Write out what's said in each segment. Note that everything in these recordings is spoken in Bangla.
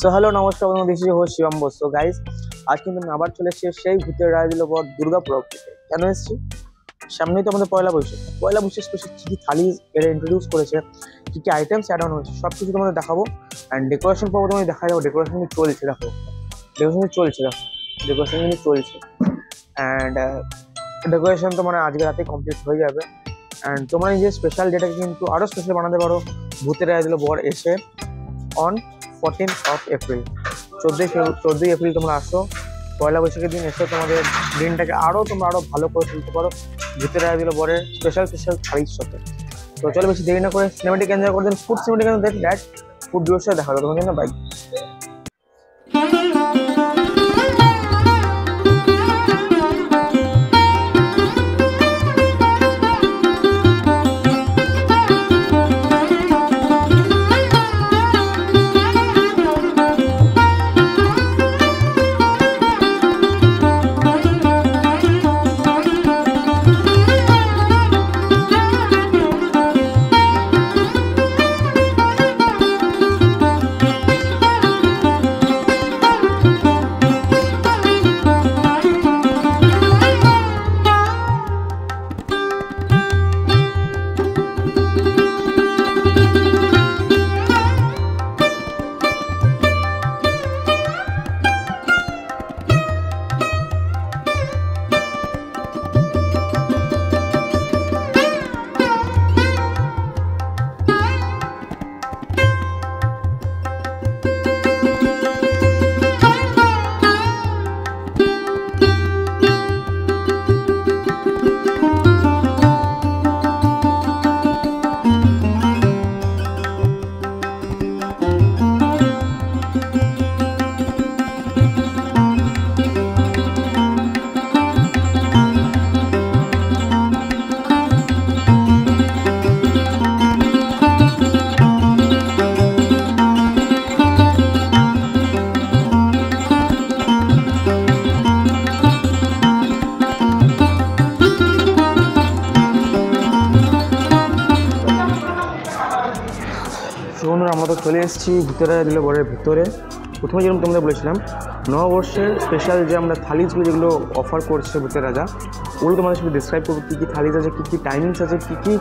সো হ্যালো নমস্কার বন্ধু, this is host Shivam Bose. So guys, আজ কিন্তু আমি আবার চলে এসেছি সেই ভূতের রায় দিল বর দুর্গাপুর অবধি। কেন এসেছি? সামনেই তো আমাদের পয়লা বৈশাখ স্পেশাল কী কী থালি এরা ইন্ট্রোডিউস করেছে, কী কী আইটেমস অ্যাড অন হয়েছে, সব কিছু তোমাদের দেখাবো। অ্যান্ড ডেকোরেশন পর্ব তোমাদের দেখা যাবো। ডেকোরেশন কিন্তু চলছে, দেখো ডেকোরেশন কিন্তু চলছে। অ্যান্ড ডেকোরেশন তো মানে আজকে রাতে কমপ্লিট হয়ে যাবে। অ্যান্ড তোমরা নিজের স্পেশাল ডেটাকে কিন্তু আরও স্পেশাল বানাতে পারো। ভূতের রায় দিল বর এসে অন 14th of April, 14ই এপ্রিল তোমরা আসো। পয়লা বৈশাখের দিন এসে তোমাদের দিনটাকে তোমরা আরো ভালো করে তুলতে পারো ভূতের রায় দিল বরের স্পেশাল থালির সাথে। তো চলো বেশি দেরি না করে সিনেমেটিক এনজয় করে দিন। Food cinematic that food viewers দেখা যাবে তোমাদের জন্য। বাই। বন্ধুরা, আমরা তো চলে এসেছি ভূতের রায় দিল বরের ভিতরে। প্রথমে যেরকম তোমাদের বলেছিলাম, নববর্ষের স্পেশাল যে আমরা থালিজগুলো যেগুলো অফার করছে ভূতের রাজা, ওগুলো তোমাদের সাথে ডিসক্রাইব করবো। কী কী থালিজ আছে, কী কী টাইমিংস আছে, কী কী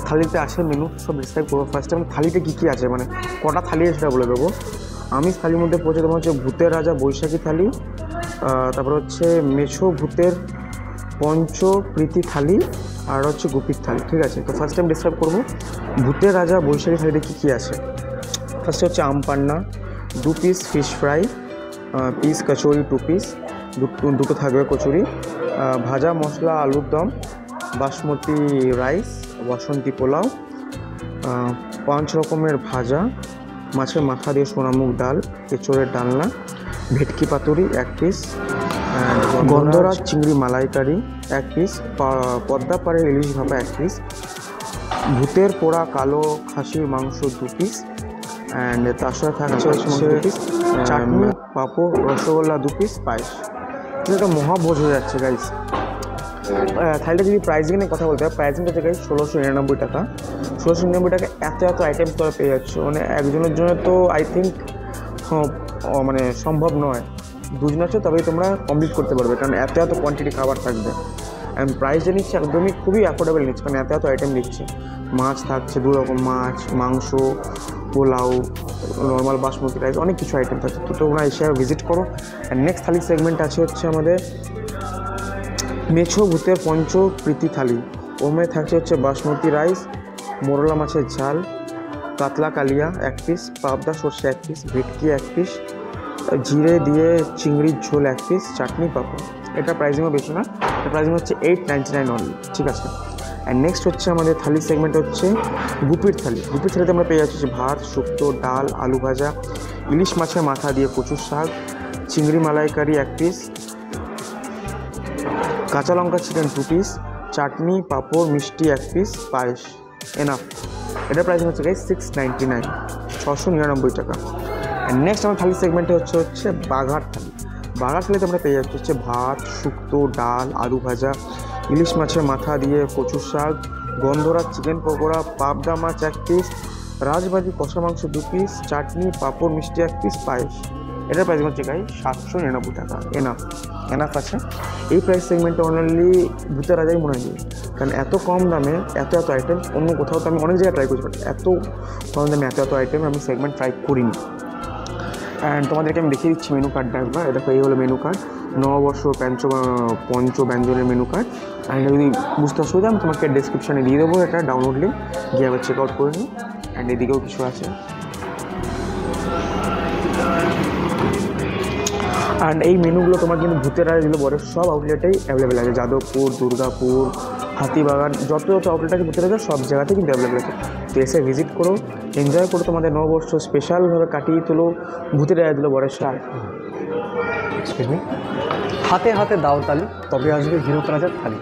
থালিতে আসে মেনু, সব ডিসক্রাইব করবো। ফার্স্টে আমরা থালিতে কী কী আছে, মানে কটা থালি আছে সেটা বলে দেবো। আমিষ থালির মধ্যে পড়ছে তোমার হচ্ছে ভূতের রাজা বৈশাখী থালি, তারপর হচ্ছে মেছো ভূতের পঞ্চপ্রীতি থালি, আর হচ্ছে গোপীর থালি। ঠিক আছে, তো ফার্স্ট টাইম ডিসক্রাইব করবো ভূতের রাজা বৈশাখী থালিতে কী কী আছে। ফার্স্টে হচ্ছে আম পান্না, 2 piece fish fry, piece kachori 2 piece, দুটো থাকবে কচুরি, ভাজা মশলা আলুর দম, বাসমতি রাইস, বাসন্তী পোলাও, 5 রকমের ভাজা, মাছের মাথা দিয়ে সোনামুগ ডাল, এঁচোড়ের ডালনা, ভেটকি পাতুরি 1 পিস, গন্ধরাজ চিংড়ি মালাইকারি 1 পিস, পদ্মা পাড়ের ইলিশ ভাপা 1 পিস, ভূতের পোড়া কালো খাসির মাংস 2 পিস, অ্যান্ড তার সাথে থাকছে হচ্ছে চাটনি, পাঁপড়, রসগোল্লা 2 পিস, পায়েস। এটা মহাভোজ হয়ে যাচ্ছে গাইস। থালিটা যদি প্রাইসিং নিয়ে কথা বলতে হয়, প্রাইসিংটা হচ্ছে গাইস 1699 টাকা। 1699 টাকা এত আইটেম তোরা পেয়ে যাচ্ছে, মানে একজনের জন্য তো আই থিঙ্ক মানে সম্ভব নয়। দুজন আছে তবেই তোমরা কমপ্লিট করতে পারবে, কারণ এত কোয়ান্টিটি খাবার থাকবে। অ্যান্ড প্রাইস যে নিচ্ছে একদমই খুবই অ্যাফোর্ডেবল নিচ্ছে, কারণ এত আইটেম দিচ্ছে। মাছ থাকছে 2 রকম মাছ, মাংস, পোলাও, নর্মাল বাসমতি রাইস, অনেক কিছু আইটেম থাকছে। তো তোমরা এসে ভিজিট করো। অ্যান্ড নেক্সট থালি সেগমেন্ট আছে হচ্ছে আমাদের মেছো ভূতের পঞ্চপ্রীতি থালি। ওমে থাকছে হচ্ছে বাসমতি রাইস, মোরলা মাছের ঝাল, কাতলা কালিয়া 1 পিস, পাবদা সর্ষে 1 পিস, ভেটকি 1 পিস, জিরে দিয়ে চিংড়ির ঝোল 1 পিস, চাটনি পাঁপড়। এটা প্রাইসিংও বেশি না, এটা প্রাইসিং হচ্ছে 899 অনলি। ঠিক আছে। অ্যান্ড নেক্সট হচ্ছে আমাদের থালি সেগমেন্ট হচ্ছে গুপির থালি। গুপির থালিতে আমরা পেয়ে যাচ্ছি ভাত, শুক্তো, ডাল, আলু ভাজা, ইলিশ মাছের মাথা দিয়ে কচুর শাক, চিংড়ি মালাইকারি 1 পিস, কাঁচা লঙ্কা চিকেন 2 পিস, চাটনি, পাঁপড়, মিষ্টি 1 পিস, পায়েস। এনাফ। এটার প্রাইস হচ্ছে গাইস 699, 699 টাকা। অ্যান্ড নেক্সট আমার থালি সেগমেন্টে হচ্ছে বাঘার থালি। বাঘার থালিতে আমরা পেয়ে যাচ্ছি হচ্ছে ভাত, শুক্তো, ডাল, আলু ভাজা, ইলিশ মাছের মাথা দিয়ে কচুর শাক, গন্ধরাজ চিকেন পকোড়া, পাবদা মাছ 1 পিস, রাজবাড়ি কষা মাংস 2 পিস, চাটনি, পাঁপড়, মিষ্টি 1 পিস, পায়েস। এটার প্রাইস হচ্ছে গাই 799 টাকা। এনাফ আছে। এই প্রাইস সেগমেন্টে অনলি ভূতের রাজাই মনে হয়, কারণ এত কম দামে এত আইটেম অন্য কোথাও তো আমি অনেক জায়গায় ট্রাই করছি, বাট এত কম দামে এত আইটেম আমি সেগমেন্ট ট্রাই করিনি। অ্যান্ড তোমাদেরকে আমি দেখিয়ে দিচ্ছি মেনু কার্ডটা একবার। দেখো এই হলো মেনু কার্ড, নববর্ষ পঞ্চ ব্যঞ্জনের মেনু কার্ড। অ্যান্ড যদি বুঝতে অসুবিধা আমি তোমাকে ডেসক্রিপশানে দিয়ে দেবো এটা ডাউনলোড লিঙ্ক, গিয়ে আবার চেক আউট করে নিই। অ্যান্ড এদিকেও কিছু আছে। অ্যান্ড এই মেনুগুলো তোমার কিন্তু ভূতের রাজা দিল বড় সব আউটলেটেই অ্যাভেলেবেল আছে। যাদবপুর, দুর্গাপুর, হাতিবাগান, যত আউটলেট আছে ভূতের রাজা সব জায়গাতেই কিন্তু অ্যাভেলেবেল আছে। তো এসে ভিজিট করো, এনজয় করো, তোমাদের নববর্ষ স্পেশালভাবে কাটিয়ে তোলো ভূতের রাজা দিল বড় স্টার। হাতে হাতে দাও তালি, তবে আসবে হীরক রাজার থালি।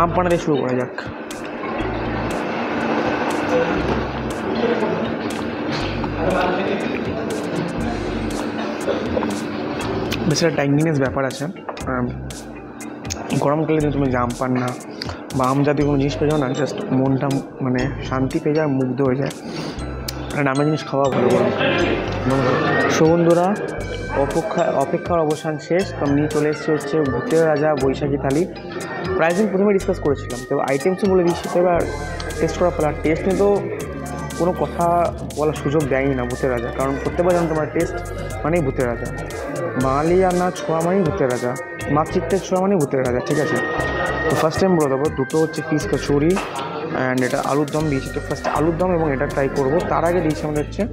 আম পানা দিয়ে শুরু করা যাক। বেশ একটা ট্যাঙ্গিনেস ব্যাপার আছে। গরমকালে যদি তুমি আম পান না বা আম জাতীয় কোনো জিনিস পেয়ে যাও না, জাস্ট মনটা মানে শান্তি পেয়ে যায়, মুগ্ধ হয়ে যায়। আর নানা জিনিস খাওয়া ভালো গরমকালে। বন্ধুরা, অপেক্ষার অবসান শেষ। তো নিয়ে চলে এসেছি হচ্ছে ভূতের রাজা বৈশাখী থালি। প্রাইসিং প্রথমে ডিসকাস করেছিলাম, তো আইটেমসও বলে দিচ্ছি। তো এবার টেস্ট করার পর টেস্ট নিয়ে তো কোনো কথা বলার সুযোগ দেয়নি না ভূতের রাজা, কারণ প্রত্যেকবার জানো তোমার টেস্ট মানেই ভূতের রাজা। বাঙালি আর না ছোঁয়া মানেই ভূতের রাজা, মাতৃত্বের ছোঁয়া মানেই ভূতের রাজা, ঠিক আছে। তো ফার্স্ট টাইম বলে দেবো, দুটো হচ্ছে পিস কচুরি অ্যান্ড এটা আলুর দম দিয়েছি। তো ফার্স্ট আলুর দম এবং এটা ট্রাই করবো, তার আগে দিয়েছি আমাদের হচ্ছে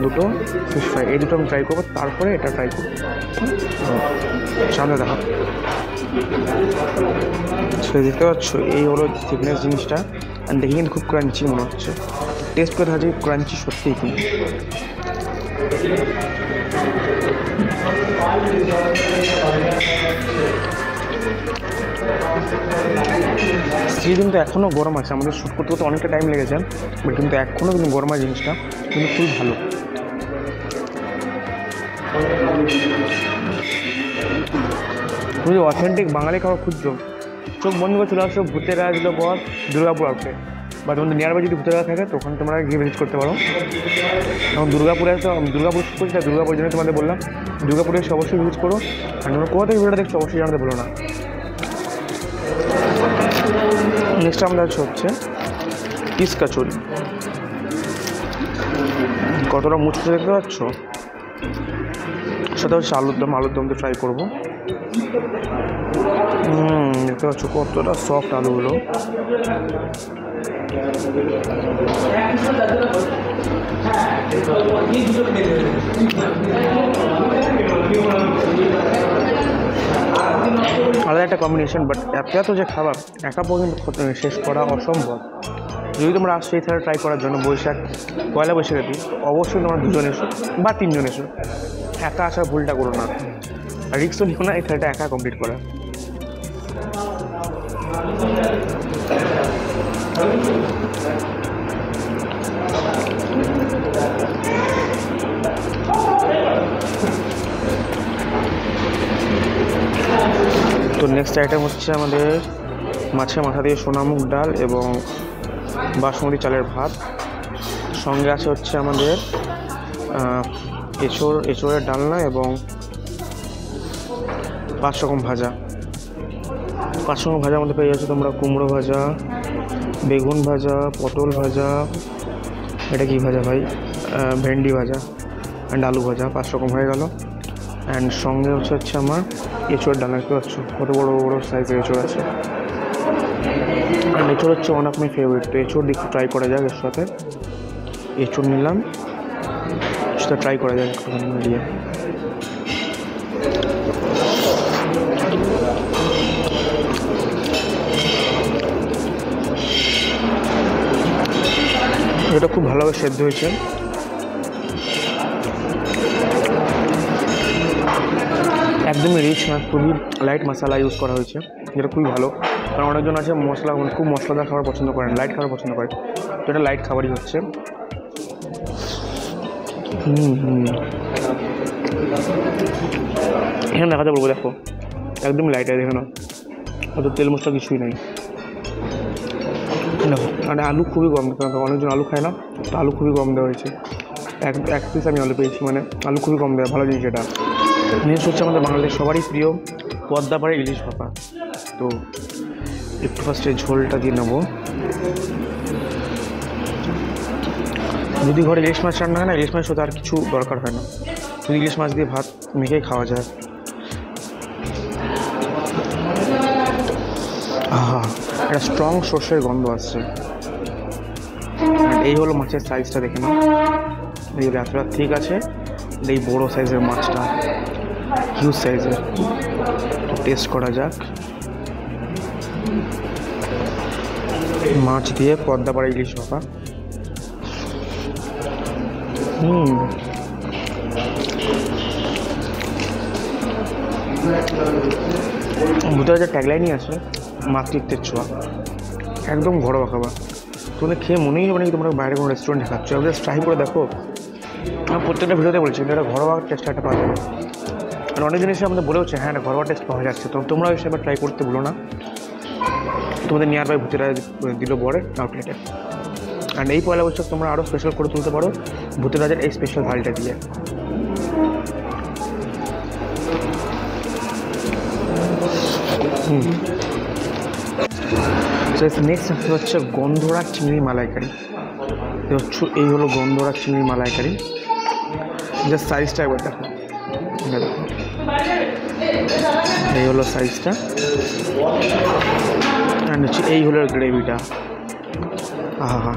দুটো ফিশ ফ্রাই। এই দুটো আমি ট্রাই করবো, তারপরে এটা ট্রাই করবো। সামনে দেখো, দেখতে পাচ্ছ এই হলো থিকনেস জিনিসটা। অ্যান্ড দেখি কিন্তু খুব ক্রাঞ্চি মনে হচ্ছে, টেস্ট করে দেখা যায় ক্রাঞ্চি সত্যিই কিন্তু। স্ত্রী কিন্তু এখনও গরম আছে, আমাদের শ্যুট করতে করতে অনেকটা টাইম লেগেছে, বাট কিন্তু এখনও কিন্তু গরম আছে জিনিসটা, কিন্তু খুব ভালো। তুমি অথেন্টিক বাঙালি খাবার খুঁজছো, চোখ বন্ধ করে চলে আসো ভূতের রাজা দিল পর দুর্গাপুর আউটলেট, বা তোমাদের নিয়ার বাই যদি ভূতের রাজা থাকে তো ওখানে তোমরা গিয়ে ভিজিট করতে পারো। এখন দুর্গাপুরে তো দুর্গাপুর শ্যুট করছি, দুর্গাপুর জন্য তোমাদের বললাম দুর্গাপুরে এসে অবশ্যই ভিজিট করো। আর তোমরা কোথা থেকে ভিডিওটা দেখছো অবশ্যই জানাতে বলো না। নেক্সট আমাদের হচ্ছে পিস কচুরি। কতটা মুচড়ে দেখতে পাচ্ছ, সেটা হচ্ছে আলুর দম তো ট্রাই করবো। দেখতে পাচ্ছ কতটা সফট আলুগুলো। আলাদা একটা কম্বিনেশন, বাট এত যে খাবার একা পর্যন্ত শেষ করা অসম্ভব। যদি তোমরা আসছো এই থালা ট্রাই করার জন্য পয়লা বৈশাখের দিন, অবশ্যই তোমরা 2 জন এসো বা 3 জন এসো, একা আসার ভুলটা করো না। রিক্সও নিও না এই থালাটা একা কমপ্লিট করা। তো নেক্সট আইটেম হচ্ছে আমাদের মাছের মাথা দিয়ে সোনামুগ ডাল এবং বাসমতি চালের ভাত। সঙ্গে আছে হচ্ছে আমাদের এঁচোড়ের ডালনা এবং 5 রকম ভাজা। 5 রকম ভাজার মধ্যে পেয়ে যাচ্ছ তোমরা কুমড়ো ভাজা, বেগুন ভাজা, পটল ভাজা, এটা কি ভাজা ভাই, ভেন্ডি ভাজা অ্যান্ড আলু ভাজা। 5 রকম হয়ে গেল। অ্যান্ড সঙ্গে হচ্ছে আমার এঁচোড়ের ডালনা। দেখতে পাচ্ছ কত বড় বড় সাইজের এঁচোড় আছে। অ্যান্ড এঁচোড় হচ্ছে ওয়ান অফ মাই ফেভারিট। তো এঁচোড় একটু ট্রাই করা যাক। এর সাথে এঁচোড় নিলাম, সেটা ট্রাই করা যাক একটুখানি মিলিয়ে। এটা খুব ভালোভাবে সেদ্ধ হয়েছে। একদমই রিচ না, খুবই লাইট মশলা ইউজ করা হয়েছে, যেটা খুবই ভালো। কারণ অনেকজন আছে মশলা খুব মশলাদার খাবার পছন্দ করেন, লাইট খাবার পছন্দ করে, তো এটা লাইট খাবারই হচ্ছে। এখানে দেখাতে বলবো, দেখো একদম লাইট আছে, দেখে নাও, অত তেল মশলা কিছুই নেই। দেখো আর আলু খুবই কম, কারণ অনেকজন আলু খায় না, তো আলু খুবই কম দেওয়া হয়েছে। এক পিস আমি আলু পেয়েছি, মানে আলু খুবই কম দেওয়া, ভালো জিনিস এটা। নেক্সট হচ্ছে আমাদের বাঙালির সবারই প্রিয় পদ্মাপাড়ের ইলিশ ভাপা। তো একটু ফার্স্টে ঝোলটা দিয়ে নেবো। যদি ঘরে ইলিশ মাছ রান্না হয় না, ইলিশ মাছ সাথে আর কিছু দরকার হয় না, শুধু ইলিশ মাছ দিয়ে ভাত মেখেই খাওয়া যায়। একটা স্ট্রং সর্ষের গন্ধ আসছে। এই হলো মাছের সাইজটা, দেখে না, এই এতটা ঠিক আছে। এই বড়ো সাইজের মাছটা, হিউজ সাইজের। টেস্ট করা যাক। মাছ দিয়ে পদ্মাপাড়া ইলিশ ভাপা। ভূতের যে ট্যাগলাইনই আছে, মাতৃত্বের ছোঁয়া, একদম ঘরোয়া খাবার। তোমরা খেয়ে মনেই হবে না কি তোমরা বাইরে কোনো রেস্টুরেন্টে খাচ্ছ। জাস্ট ট্রাই করে দেখো। আমি প্রত্যেকটা ভিডিওতে বলছি এটা ঘরোয়া টেস্ট একটা পাওয়া যাবে। আর অনেক জিনিস আমাদের বলে হচ্ছে হ্যাঁ ঘরোয়া টেস্ট পাওয়া যাচ্ছে, তো তোমরা ওই হিসাবে ট্রাই করতে ভুলো না। তোমাদের নিয়ার বাই ভূতেরা দিল বরের আউটলেটে। অ্যান্ড এই পয়লা বৈশাখ তোমরা আরও স্পেশাল করে তুলতে পারো ভূতের রাজের এই স্পেশাল থালিটা দিয়ে। নেক্সট হচ্ছে গন্ধরাজ চিংড়ি মালাইকারি। এই হলো গন্ধরাজ চিংড়ি মালাইকারি। জাস্ট সাইজটা একবার দেখো, এই হলো সাইজটা। অ্যান্ড হচ্ছে এই হলো গ্রেভিটা। আহা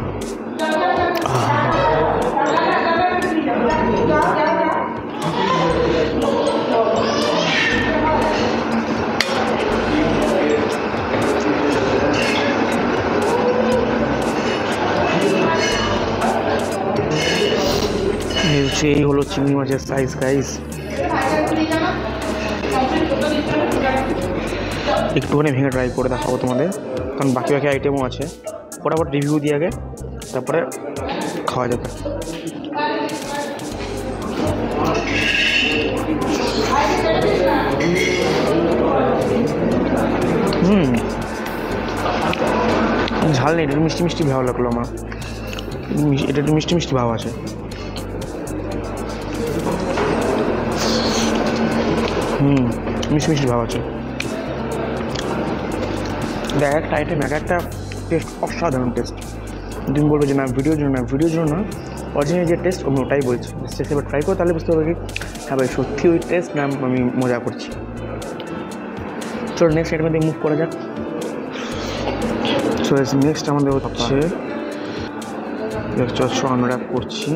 এই হলো চিংড়ি মাছের সাইজ গাইস। একটুখানি ভেঙে ট্রাই করে দেখাবো তোমাদের, কারণ বাকি আইটেমও আছে। ফটাফট রিভিউ দিয়ে আগে, তারপরে খাওয়া যাবে। ঝাল নেই, একটু মিষ্টি মিষ্টি ভালো লাগলো আমার। এটা একটু মিষ্টি মিষ্টি ভাব আছে। মিষ্টি মিষ্টি ভাব আছে। দেখ একটা আইটেম, একটা টেস্ট অসাধারণ টেস্ট। তুমি বলবে যে না ভিডিওর জন্য না, অরিজিনাল যে টেস্ট আমি ওটাই বলছি। টেস্ট এবার ট্রাই করো, তাহলে বুঝতে পারবে কি হ্যাঁ ভাই সত্যি ওই টেস্ট না আমি মজা করছি। চলো নেক্সট আইটেমের দিকে মুভ করা যাক। সো নেক্সট আমাদের হচ্ছে আনরাপ করছি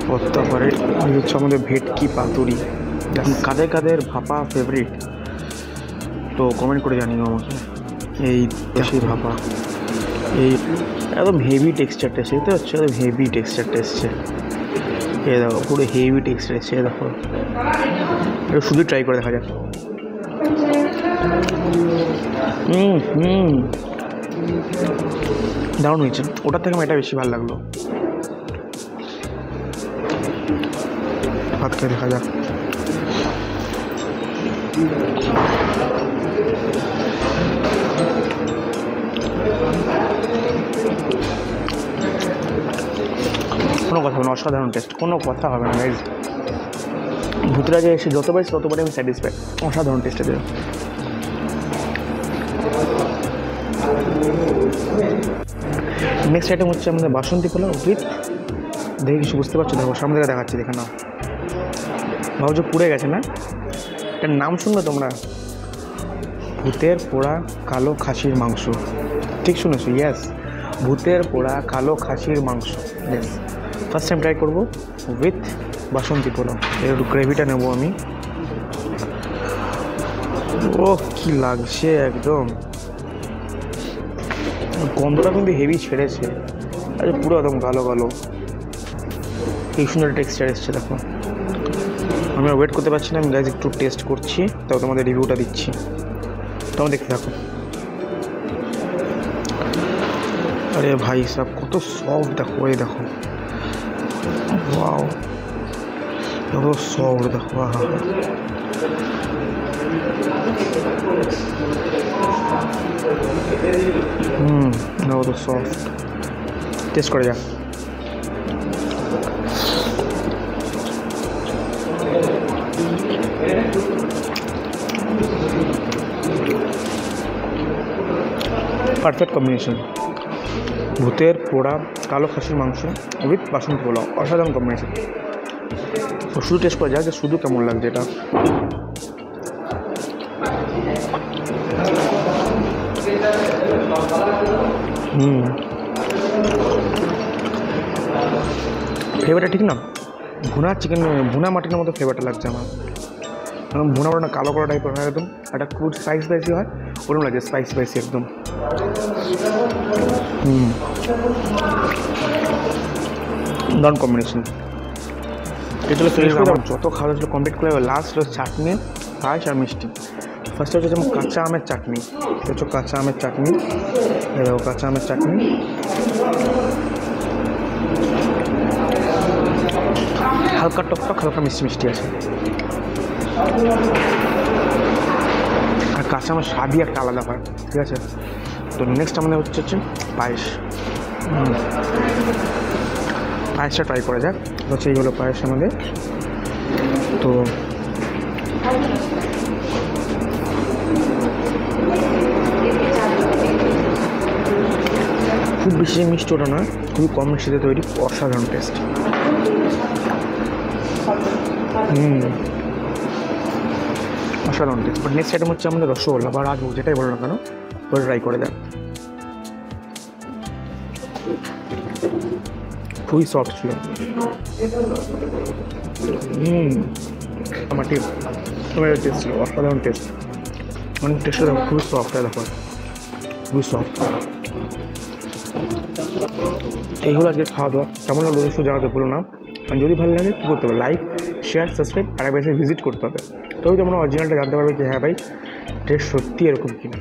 পদ্মাপাড়ে। হচ্ছে আমাদের ভেটকি পাতুরি। কাদের কাদের ভাপা ফেভারিট তো কমেন্ট করে জানিও আমাকে। এই দেশি ভাপা, এই একদম হেভি টেক্সচারটা এসছে, দেখতে হচ্ছে একদম হেভি টেক্সচারটা এসছে। এ দেখো পুরো হেভি টেক্সচার এসছে, দেখো এটা শুধু ট্রাই করে দেখা যাক। দারুণ হয়েছে, ওটার থেকে আমার এটা বেশি ভালো লাগলো। ভাত খেয়ে দেখা যাক। কোনো কথা হবে না, অসাধারণ টেস্ট, কোনো কথা হবে না গাইজ। ভূতরাজে এসে যতবার ততবারই আমি স্যাটিসফাই, অসাধারণ টেস্ট এদের। নেক্সট আইটেম হচ্ছে আমাদের বাসন্তী পোলাও উইথ, দেখে কিছু বুঝতে পারছো? দেখো সামনে থেকে দেখাচ্ছি, দেখে নাও। ভাবছো পুড়ে গেছে না? এটার নাম শুনবে তোমরা, ভূতের পোড়া কালো খাসির মাংস। ঠিক শুনেছো? ইয়েস, ভূতের পোড়া কালো খাসির মাংস। ইয়েস, ফার্স্ট টাইম ট্রাই করবো উইথ বাসন্তী পোলাও। এর একটু গ্রেভিটা নেবো আমি। ও কি লাগছে একদম, গন্ধটা কিন্তু হেভি ছেড়েছে, আরে পুরো একদম কালো কালো, এই সুন্দর টেক্সচার এসছে। দেখো আমি আর ওয়েট করতে পারছি না, আমি গাইজ একটু টেস্ট করছি, তাও তোমাদের রিভিউটা দিচ্ছি, তোমরা দেখতে থাকো। আরে ভাই সব কত সফট, দেখো এই দেখো, ওয়াও কত সফট, দেখো আহা। দেখো তো সফট, টেস্ট করে যা। পারফেক্ট কম্বিনেশন, ভূতের পোড়া কালো খাসির মাংস উইথ বাসন্তী পোলাও, অসাধারণ কম্বিনেশন। তো শুধু টেস্ট করা যায় যে শুধু কেমন লাগছে এটা। ফ্লেভারটা ঠিক না, ভুনা চিকেন, ভুনা মাটনের মতো ফ্লেভারটা লাগছে আমার, একদম ভুনা মাটনা কালো কালো টাইপের হয় একদম, একটা খুব স্পাইসি হয় ওরকম লাগছে, স্পাইসি একদম। দারুণ কম্বিনেশন। এটা আমার যত খাওয়া ছিল কমপ্লিট করে, লাস্ট চাটনি, পায়েস আর মিষ্টি। ফার্স্টে হচ্ছে যেমন কাঁচা আমের চাটনি, এটা হচ্ছে কাঁচা আমের চাটনি, দেখো কাঁচা আমের চাটনি, হালকা টকটক হালকা মিষ্টি আছে, আর কাঁচা আমের স্বাদই একটা আলাদা হয়, ঠিক আছে। তো নেক্সট আমাদের হচ্ছে পায়েস। পায়েসটা ট্রাই করা যাক, হচ্ছে এই হলো পায়েস আমাদের। তো খুব বেশি মিষ্টি ওটা না, খুবই কম মিষ্টিতে তৈরি, অসাধারণ টেস্ট। অসাধারণ টেস্ট। বাট নেক্সট আইটেম হচ্ছে আমাদের রসগোল্লা বা রাজভোগ, যেটাই বলো না কেন, ওটা ট্রাই করে দেন। খুবই সফট ছিল, আমার ঠিক টেস্ট ছিল, অসাধারণ টেস্ট, মানে টেস্টটা দেখো খুবই সফট, দেখো খুবই সফট। এইগুলো আজকে খাওয়া দাওয়া কেমন লাগলো অবশ্যই জানাতে ভুলো না, আর যদি ভালো লাগে কী করতে হবে, লাইক শেয়ার সাবস্ক্রাইব আর একবার ভিজিট করতে হবে, তবে তোমরা অরিজিনালটা জানতে পারবে যে হ্যাঁ ভাই টেস্ট সত্যি এরকম কিনা।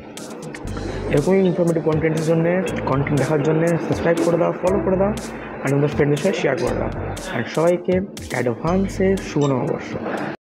এরকমই ইনফরমেটিভ কন্টেন্টের জন্য, কন্টেন্ট দেখার জন্য সাবস্ক্রাইব করে দাও, ফলো করে দাও, আর আমাদের ফ্রেন্ডদের সাথে শেয়ার করে দাও, আর সবাইকে অ্যাডভান্সে শুভ নববর্ষ।